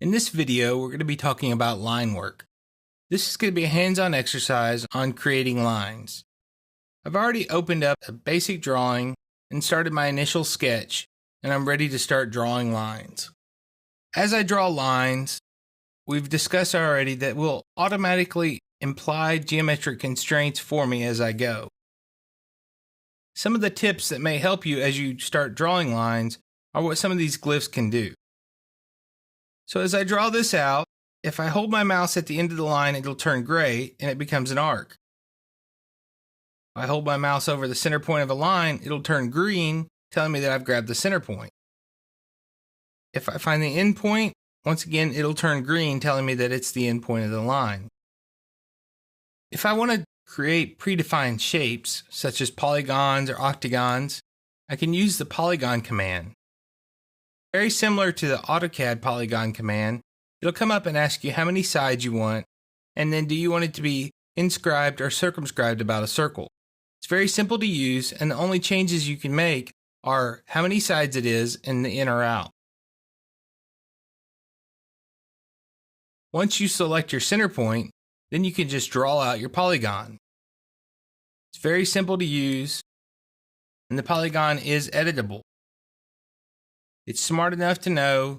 In this video, we're going to be talking about line work. This is going to be a hands-on exercise on creating lines. I've already opened up a basic drawing and started my initial sketch, and I'm ready to start drawing lines. As I draw lines, we've discussed already that will automatically imply geometric constraints for me as I go. Some of the tips that may help you as you start drawing lines are what some of these glyphs can do. So as I draw this out, if I hold my mouse at the end of the line, it'll turn gray and it becomes an arc. If I hold my mouse over the center point of a line, it'll turn green, telling me that I've grabbed the center point. If I find the end point, once again, it'll turn green, telling me that it's the end point of the line. If I want to create predefined shapes, such as polygons or octagons, I can use the polygon command. Very similar to the AutoCAD polygon command, it'll come up and ask you how many sides you want, and then do you want it to be inscribed or circumscribed about a circle. It's very simple to use, and the only changes you can make are how many sides it is and the in or out. Once you select your center point, then you can just draw out your polygon. It's very simple to use, and the polygon is editable. It's smart enough to know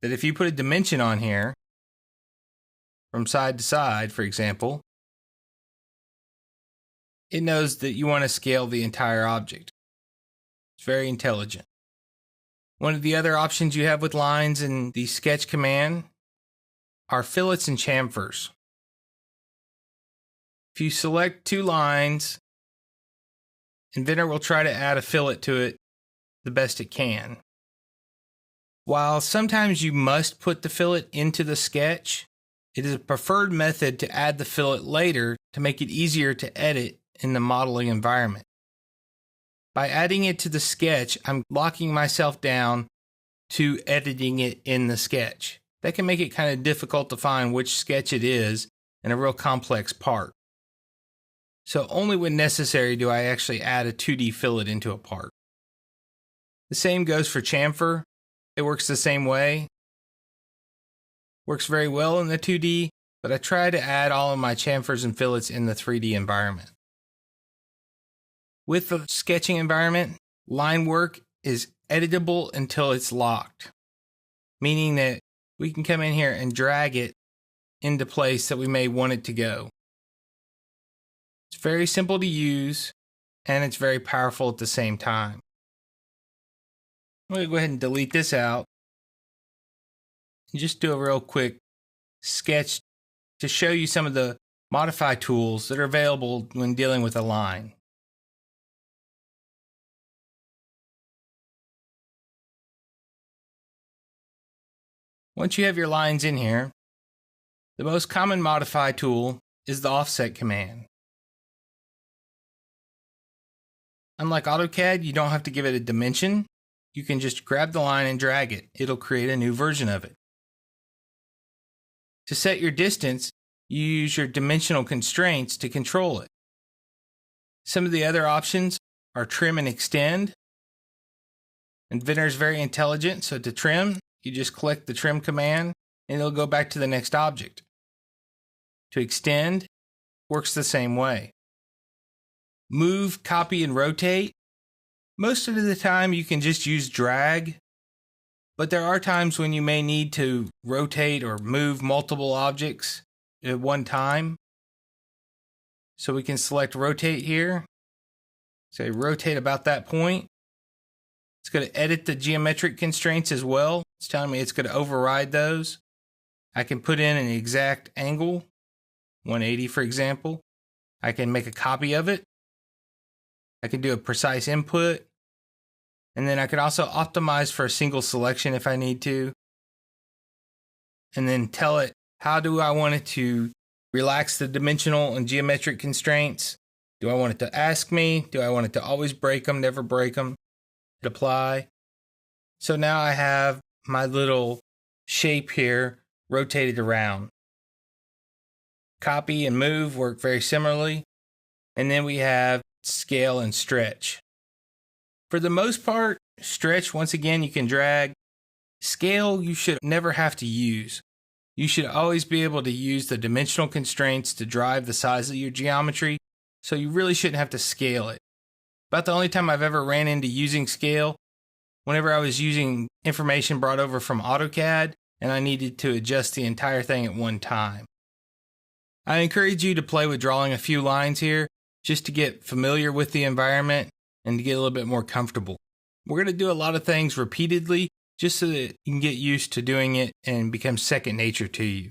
that if you put a dimension on here, from side to side, for example, it knows that you want to scale the entire object. It's very intelligent. One of the other options you have with lines in the sketch command are fillets and chamfers. If you select two lines, Inventor will try to add a fillet to it the best it can. While sometimes you must put the fillet into the sketch, it is a preferred method to add the fillet later to make it easier to edit in the modeling environment. By adding it to the sketch, I'm locking myself down to editing it in the sketch. That can make it kind of difficult to find which sketch it is in a real complex part. So only when necessary do I actually add a 2D fillet into a part. The same goes for chamfer. It works the same way. Works very well in the 2D, but I try to add all of my chamfers and fillets in the 3D environment. With the sketching environment, line work is editable until it's locked, meaning that we can come in here and drag it into place that we may want it to go. It's very simple to use, and it's very powerful at the same time. I'm going to go ahead and delete this out and just do a real quick sketch to show you some of the modify tools that are available when dealing with a line. Once you have your lines in here, the most common modify tool is the offset command. Unlike AutoCAD, you don't have to give it a dimension. You can just grab the line and drag it. It'll create a new version of it. To set your distance, you use your dimensional constraints to control it. Some of the other options are trim and extend. Inventor is very intelligent, so to trim, you just click the trim command and it'll go back to the next object. To extend, works the same way. Move, copy, and rotate. Most of the time you can just use drag, but there are times when you may need to rotate or move multiple objects at one time. So we can select rotate here. Say rotate about that point. It's going to edit the geometric constraints as well. It's telling me it's going to override those. I can put in an exact angle, 180 for example. I can make a copy of it. I can do a precise input, and then I can also optimize for a single selection if I need to, and then tell it how do I want it to relax the dimensional and geometric constraints. Do I want it to ask me? Do I want it to always break them, never break them? Hit apply. So now I have my little shape here rotated around. Copy and move work very similarly, and then we have scale and stretch. For the most part, stretch, once again, you can drag. Scale you should never have to use. You should always be able to use the dimensional constraints to drive the size of your geometry, so you really shouldn't have to scale it. About the only time I've ever ran into using scale, whenever I was using information brought over from AutoCAD and I needed to adjust the entire thing at one time. I encourage you to play with drawing a few lines here just to get familiar with the environment and to get a little bit more comfortable. We're going to do a lot of things repeatedly just so that you can get used to doing it and become second nature to you.